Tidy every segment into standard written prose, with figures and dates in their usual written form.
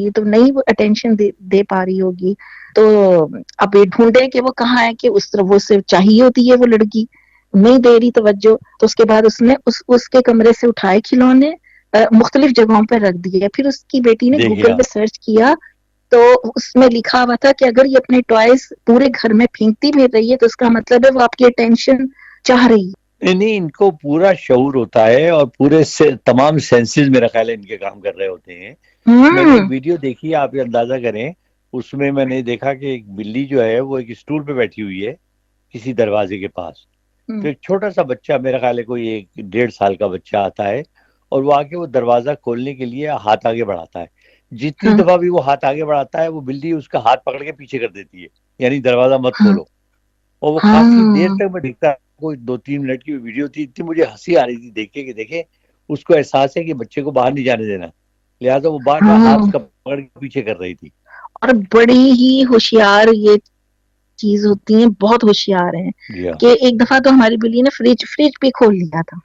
ہوگی تو نہیں وہ اٹینشن دے پا رہی ہوگی. تو اب یہ ڈھونڈے کہ وہ کہاں ہے کہ اس طرح وہ سے چاہیے ہوتی ہے وہ لڑکی, نہیں دے رہی توجہ. تو اس کے بعد اس نے اس کے کمرے سے اٹھائے کھلونے, مختلف جگہوں پہ رکھ دیے. پھر اس کی بیٹی نے گوگل پہ سرچ کیا تو اس میں لکھا ہوا تھا کہ اگر یہ اپنے ٹوائز پورے گھر میں پھینکتی بھی رہی ہے تو اس کا مطلب ہے وہ آپ کی اٹینشن چاہ رہی ہے. نہیں, ان کو پورا شعور ہوتا ہے اور پورے تمام سینسز میرا خیال ہے ان کے کام کر رہے ہوتے ہیں. میں نے ایک ویڈیو دیکھی, آپ یہ اندازہ کریں, اس میں نے دیکھا کہ ایک بلی جو ہے وہ ایک اسٹول پہ بیٹھی ہوئی ہے کسی دروازے کے پاس. تو ایک چھوٹا سا بچہ, میرا خیال ہے کوئی 1.5 سال کا بچہ آتا ہے اور وہ آ کے وہ دروازہ کھولنے کے لیے ہاتھ آگے بڑھاتا ہے. جتنی دفعہ بھی وہ ہاتھ آگے بڑھاتا ہے وہ بلی اس کا ہاتھ پکڑ کے پیچھے کر دیتی ہے, یعنی دروازہ مت کھولو. اور وہ کافی دیر تک میں دیکھتا, کوئی 2-3 منٹ کی ویڈیو تھی, اتنی مجھے ہنسی آ رہی تھی دیکھ کے کہ دیکھیں اس کو احساس ہے کہ بچے کو باہر نہیں جانے دینا, لہٰذا وہ بار بار ہاتھ کا پکڑ کے پیچھے کر رہی تھی. اور بڑی ہی ہوشیار یہ چیز ہوتی ہیں, بہت ہوشیار ہیں. کہ ایک دفعہ تو ہماری بلی نے فریج بھی کھول لیا تھا.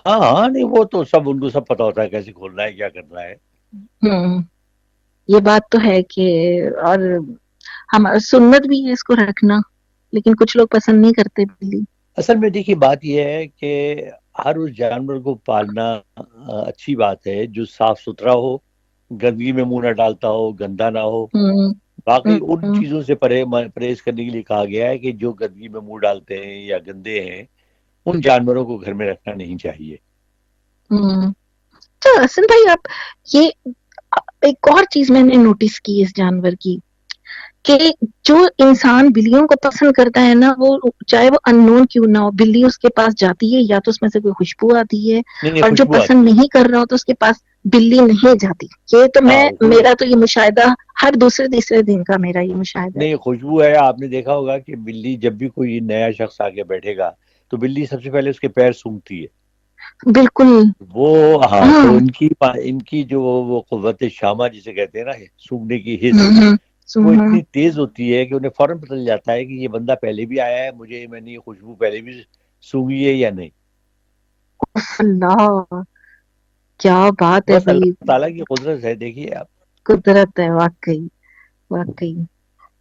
ہاں نہیں, وہ تو سب ان کو سب پتا ہوتا ہے کیسے کھولنا ہے, کیا کرنا ہے. یہ بات تو ہے کہ, اور ہمارا سنت بھی ہے اس کو رکھنا, لیکن کچھ لوگ پسند نہیں کرتے بلی. اصل میں دیکھیے بات یہ ہے کہ ہر اس جانور کو پالنا اچھی بات ہے جو صاف ستھرا ہو, گندگی میں منہ نہ ڈالتا ہو, گندا نہ ہو. باقی ان چیزوں سے پرہیز کرنے کے لیے کہا گیا ہے کہ جو گندگی میں منہ ڈالتے ہیں یا گندے ہیں ان جانوروں کو گھر میں رکھنا نہیں چاہیے. اچھا حسن بھائی, آپ یہ ایک اور چیز میں نے نوٹس کی اس جانور کی, کہ جو انسان بلیوں کو پسند کرتا ہے نا, وہ چاہے وہ ان نون کیوں نہ ہو, بلی اس کے پاس جاتی ہے یا تو اس میں سے کوئی خوشبو آتی ہے, اور جو پسند نہیں کر رہا ہو تو اس کے پاس بلی نہیں جاتی. یہ تو میرا تو یہ مشاہدہ ہر دوسرے تیسرے دن کا میرا یہ مشاہدہ ہے. نہیں, خوشبو ہے. آپ نے دیکھا ہوگا کہ بلی جب بھی کوئی نیا شخص آگے بیٹھے گا تو بلی سب سے پہلے اس کے پیر سونگھتی ہے. بالکل. وہ تو ان کی جو وہ قوت شامہ جسے کہتے ہیں نا, سونگھنے کی حس, وہ اتنی تیز ہوتی ہے کہ انہیں فوراً پتہ چل جاتا ہے کہ یہ بندہ پہلے بھی آیا ہے, میں نے یہ خوشبو پہلے بھی سونگھی ہے یا نہیں. اللہ, کیا بات ہے بس بھائی, اللہ تعالیٰ کی قدرت ہے, دیکھیے آپ. قدرت ہے واقعی.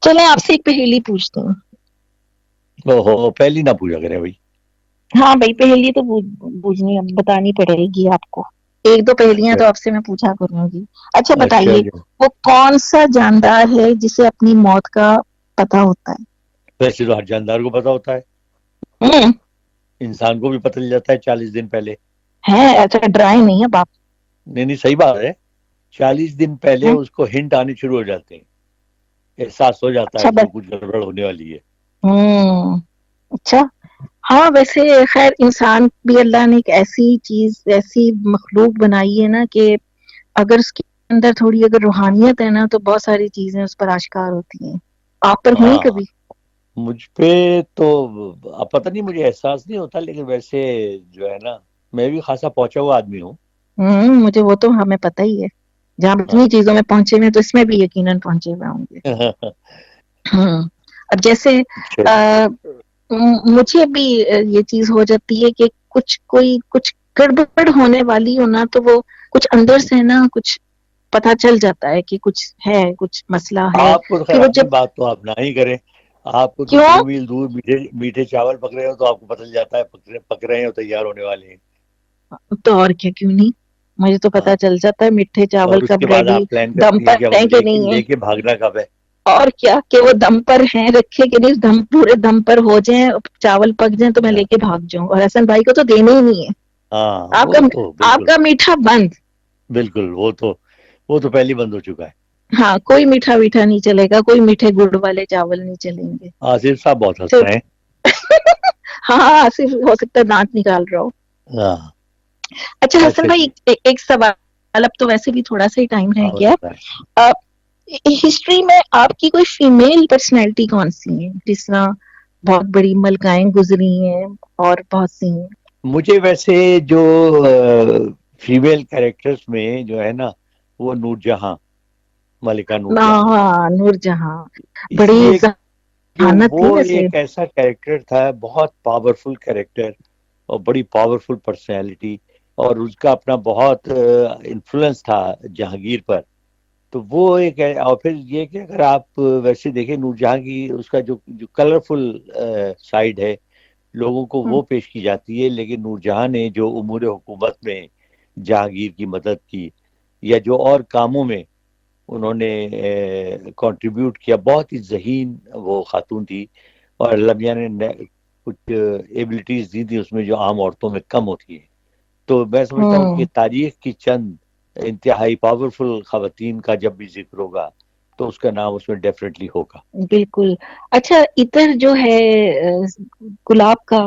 چلیں آپ سے ایک پہیلی پوچھتے ہیں. پہلی نہ پوچھا کریں بھائی. ہاں بھائی, پہلی تو پوچھنی بتانی پڑے گی آپ کو. 1-2 پہلیاں تو آپ سے میں پوچھا کروں گی. اچھا بتائیے, وہ کون سا جاندار ہے جسے اپنی موت کا پتا ہوتا ہے؟ ویسے تو ہر جاندار کو پتا ہوتا ہے. انسان کو بھی پتہ چل جاتا ہے 40 دن پہلے. ہے اچھا, ڈرائنگ نہیں ہے باپ. نہیں, صحیح بات ہے. 40 دن پہلے اس کو ہنٹ آنے شروع ہو جاتے ہیں, احساس ہو جاتا ہے اس کو کچھ گڑبڑ ہونے والی ہے. اچھا. ہاں ویسے خیر, انسان بھی اللہ نے ایک ایسی چیز, ایسی مخلوق بنائی ہے نا کہ اگر اس کے اندر تھوڑی اگر روحانیت ہے نا تو بہت ساری چیزیں اس پر آشکار ہوتی ہیں. آپ پر ہوئی کبھی؟ مجھ پہ تو پتہ نہیں, مجھے احساس نہیں ہوتا, لیکن ویسے جو ہے نا میں بھی خاصا پہنچا ہوا آدمی ہوں. مجھے وہ تو ہمیں پتہ ہی ہے, جہاں اتنی چیزوں میں پہنچے ہوئے تو اس میں بھی یقیناً پہنچے ہوئے ہوں گے. اب جیسے مجھے بھی یہ چیز ہو جاتی ہے کہ کچھ گڑبڑ ہونے والی ہو نا, تو وہ کچھ اندر سے نا کچھ پتا چل جاتا ہے کہ کچھ ہے, کچھ مسئلہ ہے. آپ کو خیر اپنی بات تو آپ نہ ہی کریں, آپ کو تو 2 میل دور میٹھے چاول پک رہے ہو تو آپ کو پتہ چل جاتا ہے پک رہے ہیں اور تیار ہونے والے ہیں. تو اور کیوں نہیں, مجھے تو پتا چل جاتا ہے میٹھے چاول اور اس کب کے بعد ریڈی, آپ پلان دم کرتی ہیں پر کہ اب ہے کہ نہیں ہے. لے کے بھاگنا کب ہے. اور کیا کہ وہ دم پر ہیں رکھے کہ نہیں, پورے دم پر ہو جائیں, چاول پک جائیں تو میں لے کے بھاگ جاؤں. اور حسن بھائی کو تو دینا ہی نہیں ہے. ہاں, آپ وہ تو بالکل, کا میٹھا بند. بالکل, وہ تو پہلے بند ہو چکا ہے. ہاں, کوئی میٹھا ویٹھا نہیں چلے گا, کوئی میٹھے گڑ والے چاول نہیں چلیں گے. آصف صاحب بہت ہنس رہے ہیں. ہاں, صرف ہو سکتا ہے دانت نکال رہا ہو. اچھا حسن بھائی, ایک سوال, اب تو ویسے بھی تھوڑا سا ہی ٹائم رہ گیا. ہسٹری میں آپ کی کوئی فیمیل پرسنالٹی کون سی ہے جس طرح بہت بڑی ملکائیں گزری ہیں اور بہت سی ہیں؟ مجھے ویسے جو فیمیل کریکٹرز میں جو ہے نا وہ نور جہاں, ملکہ نور جہاں. ہاں, نور جہاں اس بڑی لیے کہ ذہانت تھی وہ ویسے. ایک ایسا کریکٹر تھا, بہت پاورفل کریکٹر اور بڑی پاورفل پرسنالٹی, اور اس کا اپنا بہت انفلوئنس تھا جہانگیر پر. تو وہ ایک ہے. اور پھر یہ کہ اگر آپ ویسے دیکھیں نور جہاں کی اس کا جو کلرفل سائڈ ہے لوگوں کو وہ پیش کی جاتی ہے، لیکن نور جہاں نے جو امور حکومت میں جہانگیر کی مدد کی یا جو اور کاموں میں انہوں نے کنٹریبیوٹ کیا، بہت ہی ذہین وہ خاتون تھی، اور اللہ میاں نے کچھ ایبلٹیز دی تھی اس میں جو عام عورتوں میں کم ہوتی ہیں. تو میں سمجھتا ہوں کہ تاریخ کی چند انتہائی پاورفل خواتین کا جب بھی ذکر ہوگا تو اس کا نام اس میں ڈیفینیٹلی ہوگا. بالکل. اچھا عطر جو ہے گلاب کا،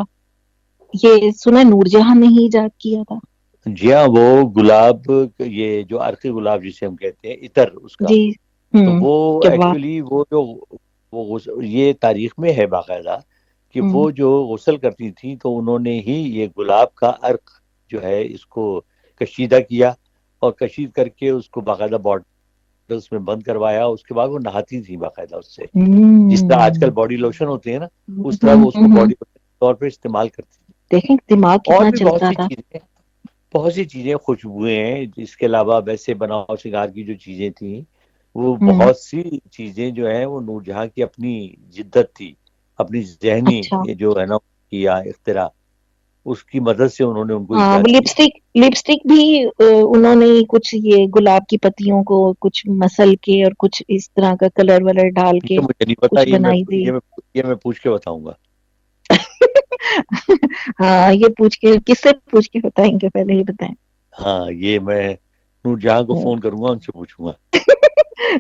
یہ سنا نور جہاں نے ہی ایجاد کیا تھا؟ جی ہاں، وہ گلاب، یہ جو عرقی گلاب جسے ہم کہتے ہیں عطر اس کا، جی. تو وہ کیا بات. ایکچولی وہ جو یہ تاریخ میں ہے باقاعدہ کہ وہ جو غسل کرتی تھیں تو انہوں نے ہی یہ گلاب کا عرق جو ہے اس کو کشیدہ کیا اور کشید کر کے اس کو باقاعدہ باٹلز میں بند کروایا. اس کے بعد وہ نہاتی تھیں باقاعدہ اس سے، جس طرح آج کل باڈی لوشن ہوتے ہیں نا، اس طرح وہ اس کو باڈی لوشن کے طور پہ استعمال کرتی تھیں. دیکھیں دماغ اور کتنا بھی چلتا تھا. بہت سی چیزیں خوشبوئیں ہیں. اس کے علاوہ ویسے بناؤ سنگار کی جو چیزیں تھیں وہ بہت سی چیزیں جو ہیں وہ نور جہاں کی اپنی جدت تھی، اپنی ذہنی اچھا. جو ہے نا کیا اختراع، اس کی مدد سے انہوں نے ان کو ہاں ایجاد کیا. لپسٹک بھی انہوں نے کچھ یہ گلاب کی پتیوں کو کچھ مسل کے اور کچھ اس طرح کا کلر ولر ڈال کے یہ مجھے نہیں پتا، کچھ بنائی تھی. یہ میں پوچھ کے بتاؤں گا. ہاں یہ پوچھ کے کس سے پوچھ کے بتائیں گے، پہلے ہی بتائیں. ہاں یہ میں نور جہاں کو فون کروں گا، ان سے پوچھوں گا.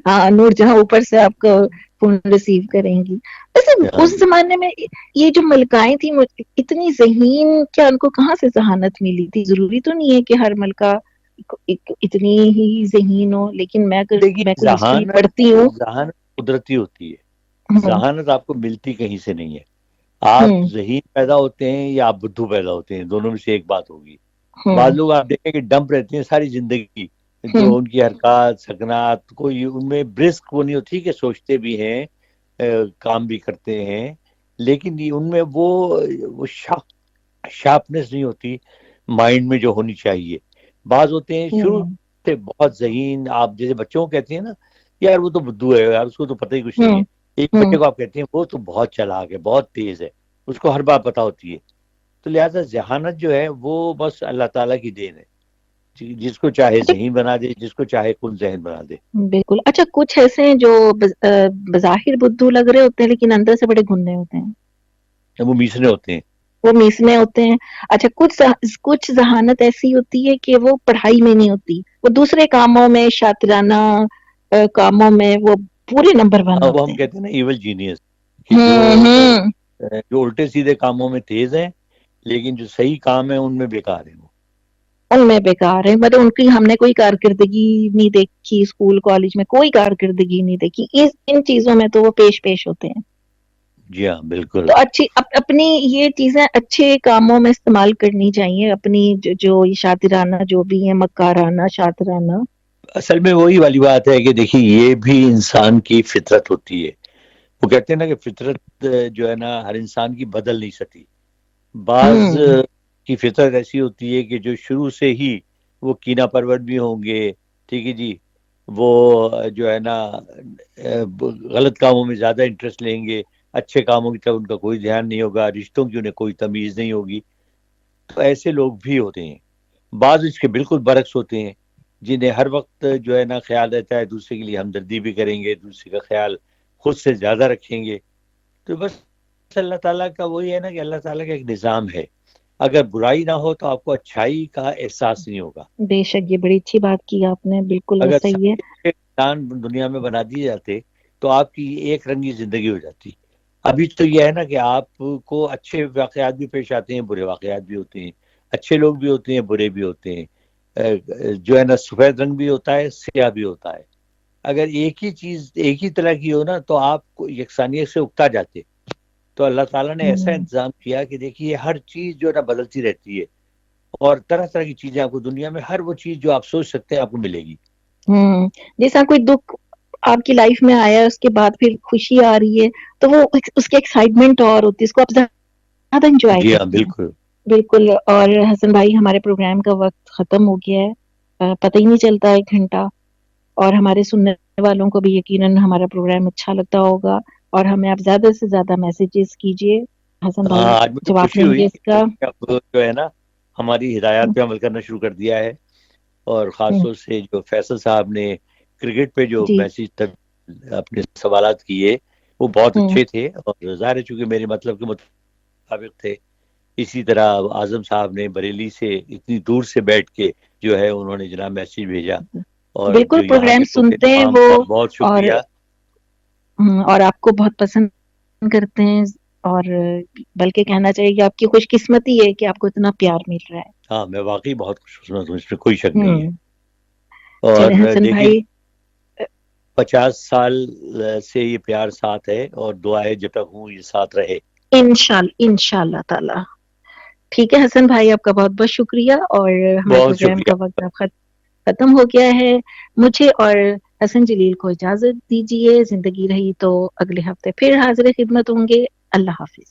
ہاں نور جہاں اوپر سے آپ کا فون ریسیو کریں گی. ویسے ہاں اس جی. زمانے میں یہ جو ملکائیں تھیں اتنی ذہین، کیا ان کو کہاں سے ذہانت ملی تھی؟ ضروری تو نہیں ہے کہ ہر ملکہ اتنی ہی ذہین ہو، لیکن میں دیکھیے کوئی ہسٹری پڑھتی ہوں. ذہانت قدرتی ہوتی ہے، ذہانت آپ کو ملتی کہیں سے نہیں ہے. آپ ذہین پیدا ہوتے ہیں یا آپ بدھو پیدا ہوتے ہیں، دونوں میں سے ایک بات ہوگی. بعض لوگ آپ دیکھیں کہ ڈمپ رہتے ہیں ساری زندگی، جو ان کی حرکات سکنات کوئی ان میں برسک وہ نہیں ہوتی کہ سوچتے بھی ہیں کام بھی کرتے ہیں، لیکن ان میں وہ شارپنیس نہیں ہوتی مائنڈ میں جو ہونی چاہیے. بعض ہوتے ہیں شروع سے بہت ذہین، آپ جیسے بچوں کو کہتے ہیں نا یار وہ تو بدھو ہے یار، اس کو تو پتہ ہی کچھ نہیں ہے. ایک بچے کو آپ کہتے ہیں وہ تو بہت چلاک ہے، بہت تیز ہے، اس کو ہر بات پتہ ہوتی ہے. تو لہٰذا ذہانت جو ہے وہ بس اللہ تعالیٰ کی دین ہے، جس کو چاہے ذہین بنا دے، جس کو چاہے کن ذہن بنا دے. بالکل. اچھا کچھ ایسے ہیں جو بظاہر بدھو لگ رہے ہوتے ہیں لیکن اندر سے بڑے گھنے ہوتے ہیں، وہ میسنے ہوتے ہیں. وہ میسنے ہوتے ہیں. اچھا کچھ ذہانت ایسی ہوتی ہے کہ وہ پڑھائی میں نہیں ہوتی، وہ دوسرے کاموں میں شاطرانہ کاموں میں وہ پورے نمبر 1 وہ ہوتے ہم ہیں. کہتے ہیں نا ایول جینیس، کہ جو الٹے سیدھے کاموں میں تیز ہیں لیکن جو صحیح کام ہے ان میں بیکار ہیں. ان میں بیکار ہے، مطلب ان کی ہم نے کوئی کارکردگی نہیں دیکھی، اسکول کالج میں کوئی کارکردگی نہیں دیکھی، ان چیزوں میں تو وہ پیش ہوتے ہیں. جی ہاں بالکل. تو اچھی اپنی یہ چیزیں اچھے کاموں میں استعمال کرنی چاہیے، اپنی جو شاطرانہ جو بھی ہیں، مکارانہ شاطرانہ. اصل میں وہی والی بات ہے کہ دیکھیے یہ بھی انسان کی فطرت ہوتی ہے. وہ کہتے ہیں نا کہ فطرت جو ہے نا ہر انسان کی بدل نہیں سکتی. بعض کی فطرت ایسی ہوتی ہے کہ جو شروع سے ہی وہ کینہ پرور بھی ہوں گے، ٹھیک ہے جی، وہ جو ہے نا غلط کاموں میں زیادہ انٹرسٹ لیں گے، اچھے کاموں کی طرف ان کا کوئی دھیان نہیں ہوگا، رشتوں کی انہیں کوئی تمیز نہیں ہوگی. تو ایسے لوگ بھی ہوتے ہیں. بعض اس کے بالکل برعکس ہوتے ہیں جنہیں ہر وقت جو ہے نا خیال رہتا ہے دوسرے کے لیے ہمدردی بھی کریں گے، دوسرے کا خیال خود سے زیادہ رکھیں گے. تو بس اللہ تعالیٰ کا وہی ہے نا کہ اللہ تعالیٰ کا ایک نظام ہے، اگر برائی نہ ہو تو آپ کو اچھائی کا احساس نہیں ہوگا. بے شک یہ بڑی اچھی بات کی آپ نے، بالکل وہ اگر صحیح ہے. سارے انسان دنیا میں بنا دیے جاتے تو آپ کی ایک رنگی زندگی ہو جاتی. ابھی تو یہ ہے نا کہ آپ کو اچھے واقعات بھی پیش آتے ہیں، برے واقعات بھی ہوتے ہیں، اچھے لوگ بھی ہوتے ہیں، برے بھی ہوتے ہیں، جو ہے نا سفید رنگ بھی ہوتا ہے، سیاہ بھی ہوتا ہے. اگر ایک ہی چیز ایک ہی طرح کی ہو نا تو آپ کو یکسانیت سے اکتا جاتے. تو اللہ تعالیٰ نے ایسا انتظام کیا کہ دیکھیے ہر چیز جو ہے نا بدلتی رہتی ہے، اور طرح طرح کی چیزیں آپ کو دنیا میں ہر وہ چیز جو آپ سوچ سکتے ہیں آپ کو ملے گی. جیسا کوئی دکھ آپ کی لائف میں آیا اس کے بعد پھر خوشی آ رہی ہے تو وہ اس کی ایکسائٹمنٹ اور ہوتی ہے، اس کو آپ زیادہ انجوائے جی ہاں کرتے ہیں. بالکل. بالکل. اور حسن بھائی ہمارے پروگرام کا وقت ختم ہو گیا ہے، پتہ ہی نہیں چلتا 1 گھنٹہ. اور ہمارے سننے والوں کو بھی یقیناً ہمارا پروگرام اچھا لگتا ہوگا، اور ہمیں آپ زیادہ سے زیادہ میسیجز کیجیے حسن بھائی، ہاں، آج مجھے جواب خوشی دیں ہوئی گے اس کہ کا۔ آپ جو ہے نا ہماری ہدایات پہ عمل کرنا شروع کر دیا ہے، اور خاص طور سے جو فیصل صاحب نے کرکٹ پہ جو جی میسج اپنے سوالات کیے وہ بہت اچھے تھے، اور ظاہر ہے چونکہ میرے مطلب کے مطابق تھے۔ اسی طرح اعظم صاحب نے بریلی سے اتنی دور سے بیٹھ کے جو ہے انہوں نے جناب میسج بھیجا، اور بالکل جو یہاں پروگرام کے لوگ تھے سنتے ہیں تمام وہ، کا بہت اور شکریہ۔ اور آپ کو بہت پسند کرتے ہیں، اور بلکہ کہنا چاہیے کہ آپ کی خوش قسمتی ہے کہ آپ کو اتنا پیار مل رہا ہے۔ ہاں، میں واقعی بہت خوش قسمت ہوں، اس میں کوئی شک نہیں ہے۔ ہوں اور چلے حسن دیکھیے بھائی، 50 سال سے یہ پیار ساتھ ہے، اور دعا ہے جب تک ہوں یہ ساتھ رہے۔ انشاء اللہ تعالی۔ ٹھیک ہے حسن بھائی، آپ کا بہت بہت شکریہ، اور ہمارے بہت پروگرام شکریہ۔ کا وقت اب ختم ہو گیا ہے۔ مجھے اور حسن جلیل کو اجازت دیجیے، زندگی رہی تو اگلے ہفتے پھر حاضر خدمت ہوں گے۔ اللہ حافظ۔